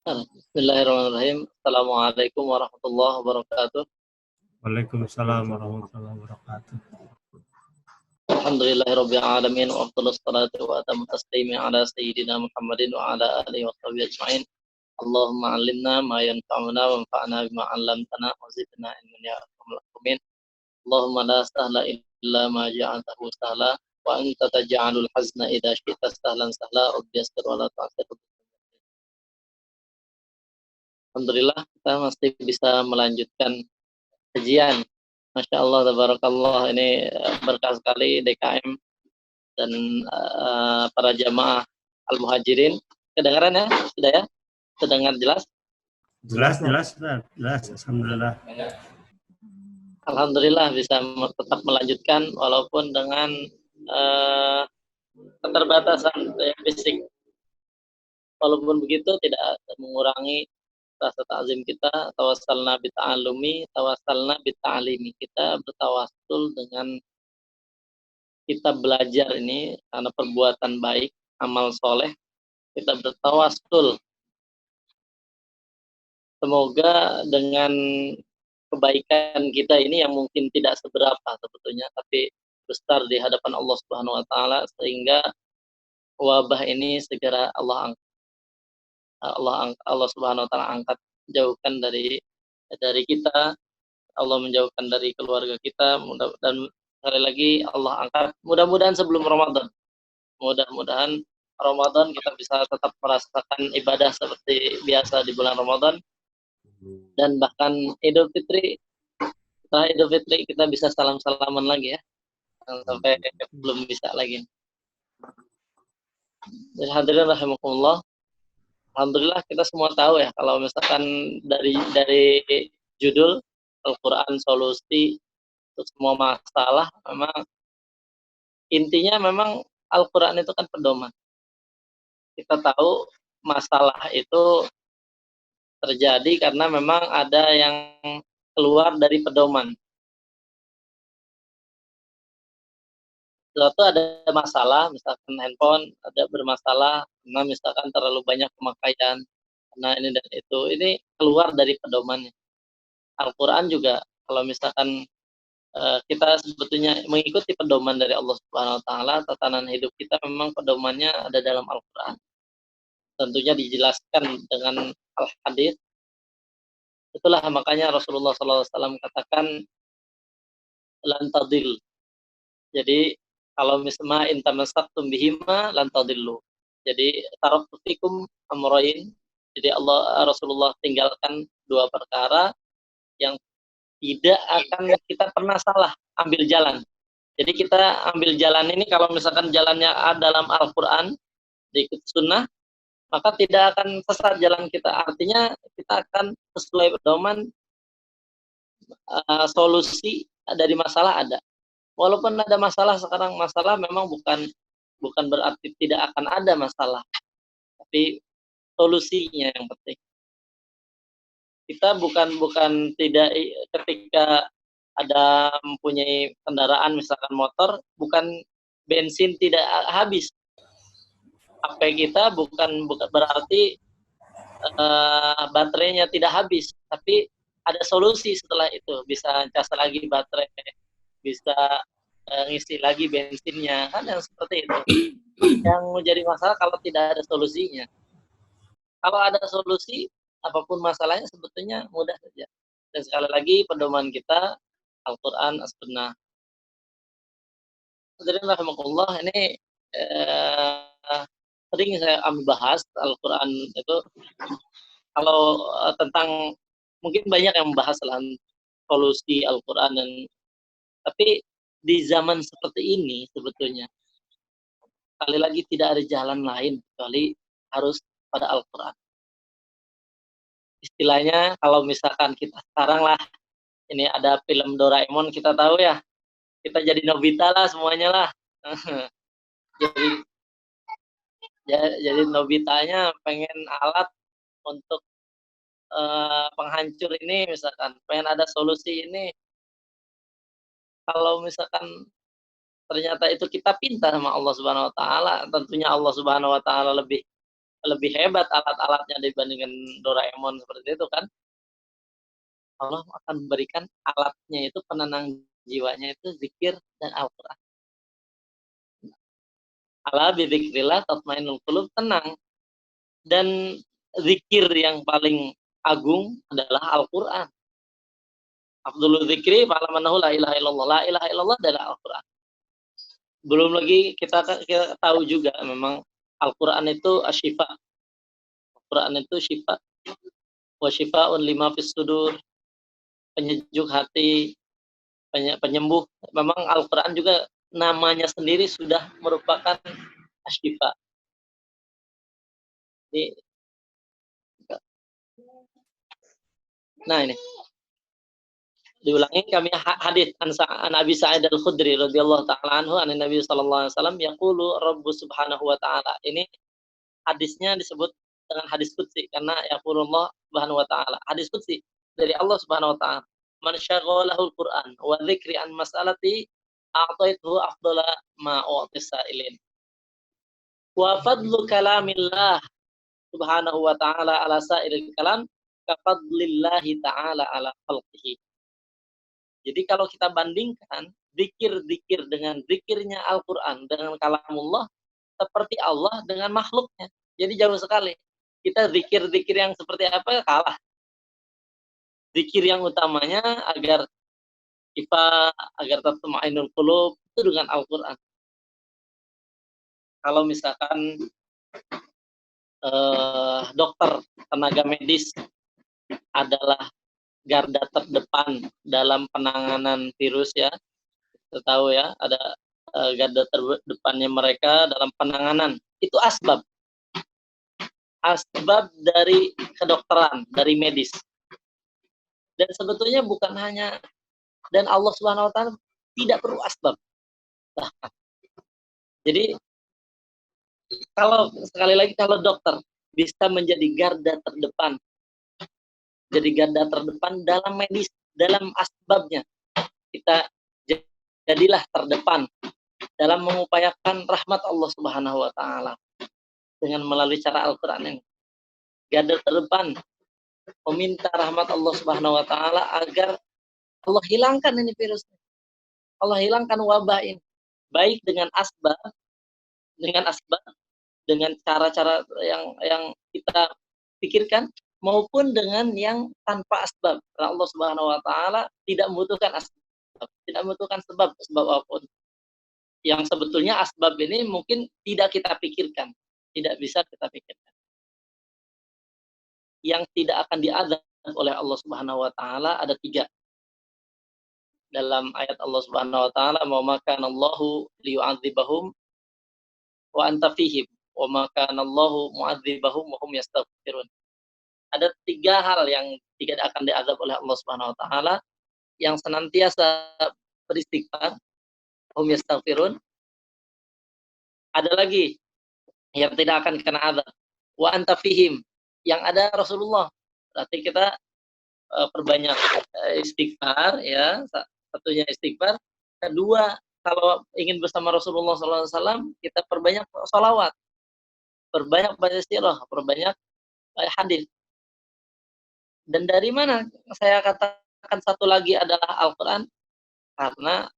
Bismillahirrahmanirrahim. Assalamualaikum warahmatullahi wabarakatuh. Waalaikumsalam warahmatullahi wabarakatuh. Alhamdulillahirabbil alamin wa afdhalus salatu wa atammu taslimi ala sayyidina Muhammadin wa ala alihi wa sahbihi ajma'in. Allahumma 'allimna ma yanfa'una wanfa'na bima 'allamtana wa zidna ilman ya arhamar rahimin. Allahumma la sahla illa ma ja'altahu sahla wa anta taj'alul hazna idza syi'ta sahlan sahla rabbi yassir wa la tu'assir. Alhamdulillah kita masih bisa melanjutkan kajian. Masya Allah, tabarakallah, ini berkah sekali DKM dan para jamaah Al-Muhajirin. Kedengaran ya? Sudah ya? Terdengar jelas? Jelas, alhamdulillah. Alhamdulillah bisa tetap melanjutkan walaupun dengan keterbatasan fisik. Walaupun begitu tidak mengurangi rasa ta'zim kita. Tawassalna bita'alumi, tawassalna bita'alimi. Kita bertawassul dengan kita belajar ini karena perbuatan baik, amal soleh, kita bertawassul. Semoga dengan kebaikan kita ini yang mungkin tidak seberapa sebetulnya, tapi besar di hadapan Allah Subhanahu wa taala sehingga wabah ini segera Allah Subhanahu wa taala angkat, jauhkan dari kita, Allah menjauhkan dari keluarga kita, dan sekali lagi Allah angkat mudah-mudahan sebelum Ramadan. Mudah-mudahan Ramadan kita bisa tetap merasakan ibadah seperti biasa di bulan Ramadan, dan bahkan Idul Fitri, setelah Idul Fitri kita bisa salam-salaman lagi ya, sampai belum bisa lagi. Jadi hadirin rahimakumullah, alhamdulillah kita semua tahu ya, kalau misalkan dari judul Al-Quran Solusi untuk semua masalah, memang intinya memang Al-Quran itu kan pedoman. Kita tahu masalah itu terjadi karena memang ada yang keluar dari pedoman. Suatu ada masalah, misalkan handphone ada bermasalah karena misalkan terlalu banyak pemakaian, karena ini dan itu, ini keluar dari pedomannya. Al-Quran juga kalau misalkan kita sebetulnya mengikuti pedoman dari Allah Subhanahu wa taala, tatanan hidup kita memang pedomannya ada dalam Al-Quran. Tentunya dijelaskan dengan al-hadis. Itulah makanya Rasulullah SAW katakan lan tadil. Jadi kalau misalnya intamasaktum bihima lan tadillu. Jadi taraktu fikum amrayn. Jadi Rasulullah tinggalkan dua perkara yang tidak akan kita pernah salah ambil jalan. Jadi kita ambil jalan ini kalau misalkan jalannya dalam Al-Quran, diikut sunnah, maka tidak akan sesat jalan kita. Artinya kita akan sesuai pedoman, solusi dari masalah ada. Walaupun ada masalah sekarang, masalah memang bukan berarti tidak akan ada masalah, tapi solusinya yang penting. Kita bukan tidak, ketika ada mempunyai kendaraan misalkan motor, bukan bensin tidak habis. HP kita bukan berarti baterainya tidak habis, tapi ada solusi setelah itu, bisa cas lagi baterai, bisa ngisi lagi bensinnya, kan yang seperti itu. Yang menjadi masalah kalau tidak ada solusinya. Kalau ada solusi, apapun masalahnya sebetulnya mudah saja. Dan sekali lagi pedoman kita Al-Quran As-Sunnah. Hadirin rahimakumullah, ini sering saya bahas Al-Quran itu. Kalau tentang, mungkin banyak yang membahas solusi Al-Quran, tapi di zaman seperti ini sebetulnya sekali lagi tidak ada jalan lain kecuali harus pada Al-Quran. Istilahnya kalau misalkan kita sekarang lah, ini ada film Doraemon, kita tahu ya, kita jadi Nobita lah semuanya lah. jadi Nobitanya pengen alat untuk penghancur ini, misalkan pengen ada solusi ini. Kalau misalkan ternyata itu kita pinta sama Allah Subhanahu wa taala, tentunya Allah Subhanahu wa taala lebih lebih hebat alat-alatnya dibandingkan Doraemon seperti itu kan, Allah akan memberikan alatnya itu penenang jiwanya itu zikir dan Al-Quran. Ala bidzikrillah tatmainnul qulub, tenang. Dan zikir yang paling agung adalah Al-Quran. Afdhalul dzikri fa'lamanahu la ilaha illallah. La ilaha illallah adalah Al-Quran. Belum lagi kita tahu juga memang Al-Quran itu asyifa. Al-Quran itu syifa. Wa syifa'un lima fis sudur. Penyejuk hati, penyembuh. Memang Al-Quran juga namanya sendiri sudah merupakan asyifa. Nah ini diulangi kami hadits an Abi Sa'id Al-Khudri radhiyallahu ta'ala anhu an Nabi sallallahu alaihi wasallam yaqulu Rabbus subhanahu wa ta'ala. Ini hadisnya disebut dengan hadis qudsi karena yaqulullah subhanahu wa ta'ala. Hadis qudsi dari Allah subhanahu wa ta'ala. Man syaghalahu al-Qur'an wa dzikri an mas'alati a'taituhu afdala ma u'tis sa'ilin. Wa fadlu kalamillah subhanahu wa ta'ala ala sa'iril kalam ka fadlillahi ta'ala ala khalqihi. Jadi kalau kita bandingkan zikir-zikir dengan zikirnya Al-Quran dengan kalamullah, seperti Allah dengan makhluknya. Jadi jauh sekali. Kita zikir-zikir yang seperti apa kalah. Zikir yang utamanya agar tatma'innul qulub itu dengan Al-Quran. Kalau misalkan dokter, tenaga medis adalah garda terdepan dalam penanganan virus ya. Kita tahu ya, ada garda terdepannya mereka dalam penanganan. Itu asbab dari kedokteran, dari medis. Dan sebetulnya bukan hanya, dan Allah Subhanahu wa ta'ala tidak perlu asbab. Jadi sekali lagi kalau dokter bisa menjadi garda terdepan, jadi garda terdepan dalam medis, dalam asbabnya, kita jadilah terdepan dalam mengupayakan rahmat Allah Subhanahu wa ta'ala dengan melalui cara Al-Quran ini. Garda terdepan meminta rahmat Allah Subhanahu wa ta'ala agar Allah hilangkan ini virus. Allah hilangkan wabah ini. Baik dengan asbab, dengan cara-cara yang kita pikirkan, maupun dengan yang tanpa asbab. Karena Allah Subhanahu wa ta'ala tidak membutuhkan asbab, tidak membutuhkan sebab apapun. Yang sebetulnya asbab ini mungkin tidak kita pikirkan, tidak bisa kita pikirkan. Yang tidak akan diazab oleh Allah Subhanahu wa ta'ala ada 3. Dalam ayat Allah Subhanahu wa ta'ala, "Wa ma kana Allahu liyu'adzibahum wa anta fihim wa ma kana Allahu mu'adzibahum wa hum yastaghfirun." Ada 3 hal yang tidak akan diazab oleh Allah Subhanahu wa ta'ala, yang senantiasa beristighfar, hum yastaghfirun. Ada lagi yang tidak akan kena azab, wa anta fihim, yang ada Rasulullah. Berarti kita perbanyak istighfar ya, satunya istighfar. Kedua, kalau ingin bersama Rasulullah SAW, kita perbanyak sholawat, perbanyak baca istighfar, perbanyak hadis. Dan dari mana saya katakan satu lagi adalah Al-Quran? Karena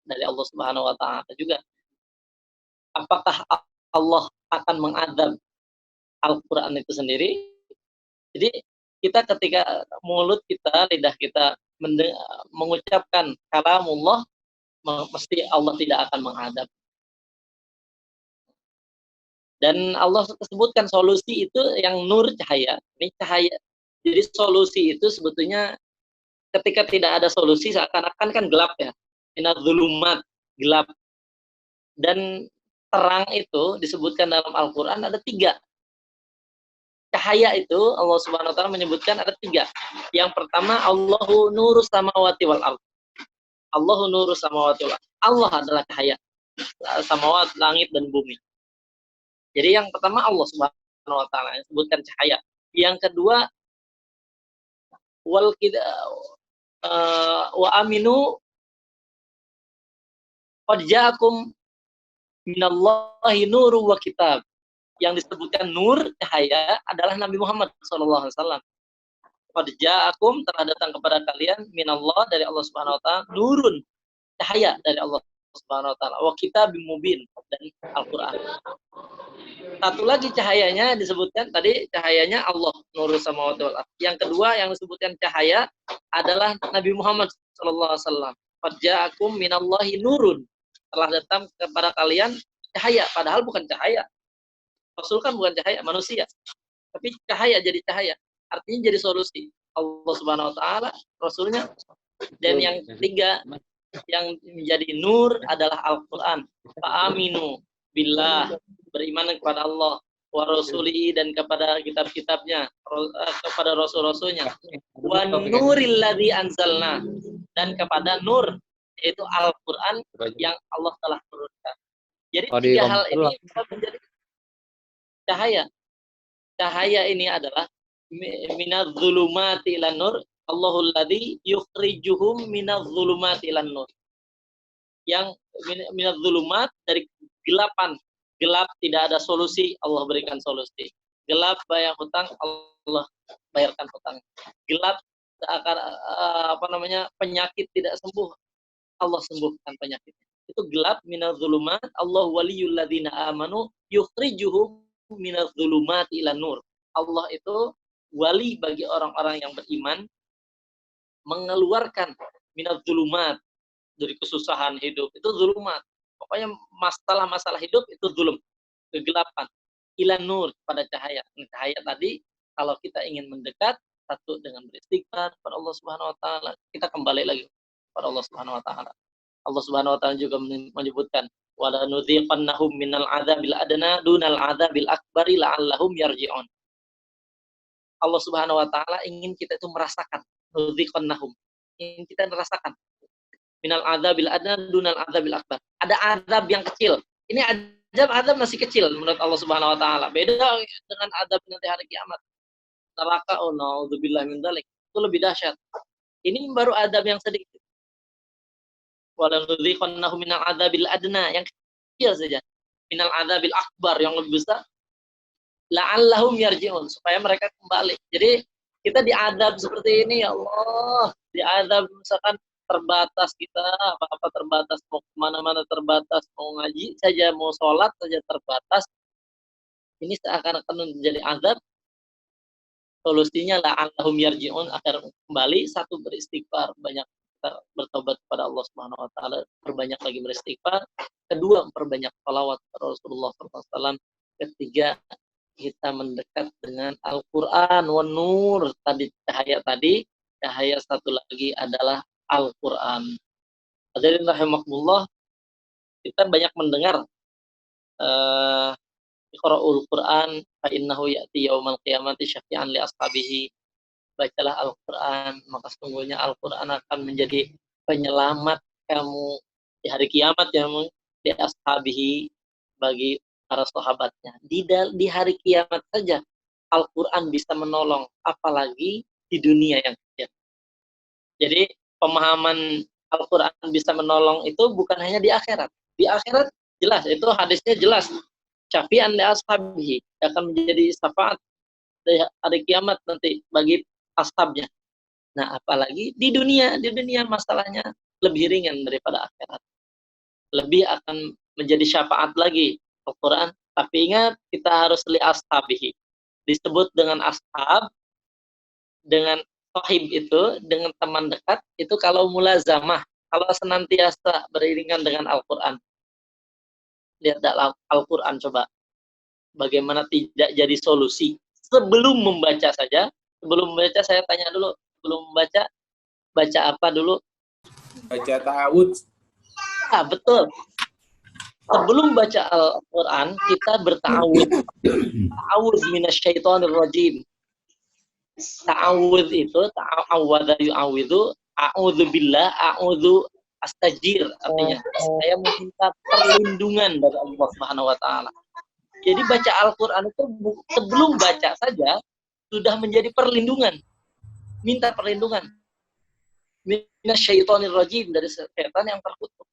dari Allah Subhanahu wa ta'ala juga. Apakah Allah akan mengadab Al-Quran itu sendiri? Jadi kita ketika mulut kita, lidah kita mengucapkan kalamullah, mesti Allah tidak akan menghadap. Dan Allah sebutkan solusi itu yang nur, cahaya. Ini cahaya. Jadi solusi itu sebetulnya ketika tidak ada solusi seakan-akan kan gelap ya. Minadz-dzulumat, gelap. Dan terang itu disebutkan dalam Al-Quran ada 3. Cahaya itu Allah Subhanahu wa ta'ala menyebutkan ada 3. Yang pertama, Allahu nurus samawati wal ardh. Allahu nurus samawati wal ardh. Allah adalah cahaya samawat, langit dan bumi. Jadi yang pertama Allah Subhanahu wa ta'ala yang sebutkan cahaya. Yang kedua, wa aminu qad ja'akum minallahi nuru wa kitab. yang disebutkan nur, cahaya, adalah Nabi Muhammad SAW. Qad ja'akum, telah datang kepada kalian minallah, dari Allah Subhanahu wa taala, nurun, cahaya dari Allah Subhanahu wa taala, wa kitabim mubin, dan Al-Qur'an. Satu lagi cahayanya disebutkan tadi, cahayanya Allah, nurus samawati wal ardh. Yang kedua yang disebutkan cahaya adalah Nabi Muhammad sallallahu alaihi wasallam. Qad ja'akum minallahi nurun, telah datang kepada kalian cahaya, padahal bukan cahaya. Rasul kan bukan cahaya, manusia. Tapi cahaya jadi cahaya. Artinya jadi solusi. Allah Subhanahu wa taala, Rasulnya. Dan yang ketiga, yang menjadi nur adalah Al-Quran. Fa'aminu billah, beriman kepada Allah, wa rasulihi, dan kepada kitab-kitabnya, kepada rasul-rasulnya. Wa nuril ladzi anzalna, dan kepada nur, yaitu Al-Quran yang Allah telah turunkan. Jadi tiga hal ini bisa menjadi cahaya. Cahaya ini adalah minadz zulumati ilan nur, Allahul ladzi yukhrijuhum minadz zulumati ilan nur. Yang minadz zulumat, dari kegelapan, gelap tidak ada solusi, Allah berikan solusi. Gelap bayar hutang, Allah bayarkan hutang. Gelap penyakit tidak sembuh, Allah sembuhkan penyakitnya. Itu gelap, minadz zulumat, Allah waliyul ladzina amanu yukhrijuhum minadz zulumati ilan nur. Allah itu wali bagi orang-orang yang beriman, mengeluarkan minadz zulumat, dari kesusahan hidup, itu zulumat. Pokoknya masalah-masalah hidup itu zulum, kegelapan. Ilan nur, pada cahaya. Cahaya tadi, kalau kita ingin mendekat, satu dengan beristighfar kepada Allah Subhanahu wa taala, kita kembali lagi kepada Allah Subhanahu wa taala. Allah Subhanahu wa taala juga menyebutkan, wala nudziqannahum minal adzabil adna dunal adzabil akbari la'allahum yarji'un. Allah Subhanahu wa taala ingin kita itu merasakan, nudziqannahum, ingin kita merasakan minal adzabil adna dunal adzabil akbar. Ada azab yang kecil. Ini azab masih kecil menurut Allah Subhanahu wa taala. Beda dengan azab nanti hari kiamat. Neraka, oh naudzubillah min dzalik. Itu lebih dahsyat. Ini baru azab yang sedikit. Wala nudziqannahum minal adzabil adna, yang kecil saja. Minal adzabil akbar, yang lebih besar. La'allahum yarji'un, supaya mereka kembali. Jadi kita diazab seperti ini, ya Allah. Diazab misalkan terbatas kita, apa-apa terbatas, mau kemana-mana terbatas, mau ngaji saja, mau sholat saja terbatas. Ini seakan-akan menjadi azab. Solusinya la'allahum yarji'un, agar kembali. Satu, beristighfar, banyak bertobat kepada Allah Subhanahu wa taala, berbanyak lagi beristighfar. Kedua, perbanyak shalawat kepada Rasulullah SAW. Ketiga, kita mendekat dengan Al-Quran, wa nur, tadi cahaya tadi. Cahaya satu lagi adalah Al-Quran. Hadirin rahimakumullah, kita banyak mendengar Iqra'ul Quran fa innahu ya'ti yaumal qiyamati syafi'an li ashabihi. Bacalah Al-Quran, maka sesungguhnya Al-Quran akan menjadi penyelamat kamu di hari kiamat, ya, di ashabihi, bagi para sahabatnya. Di hari kiamat saja Al-Quran bisa menolong, apalagi di dunia yang kecil. Jadi pemahaman Al-Quran bisa menolong itu bukan hanya di akhirat. Di akhirat jelas, itu hadisnya jelas. Syafi'an li ashabihi, akan menjadi syafaat di hari kiamat nanti bagi ashabnya. Nah, apalagi di dunia masalahnya lebih ringan daripada akhirat. Lebih akan menjadi syafaat lagi Al-Quran. Tapi ingat, kita harus li ashabihi. Disebut dengan ashab, dengan sahib itu, dengan teman dekat, itu kalau mulazamah, kalau senantiasa beriringan dengan Al-Quran. Lihat Al-Quran, coba. Bagaimana tidak jadi solusi. Sebelum membaca saja, saya tanya dulu, sebelum membaca, baca apa dulu? Baca ta'awudz. Betul. Sebelum baca Al-Quran, kita berta'awudz. Ta'awudz minasyaitonir rajim. Ta'awudz itu, ta'awwadha yu'awidhu, a'udzu billah, a'udzu astajir, artinya saya meminta perlindungan dari Allah Subhanahu wa taala. Jadi baca Al-Quran itu sebelum baca saja sudah menjadi perlindungan. Minta perlindungan minasyaitonir rajim, dari setan yang terkutuk.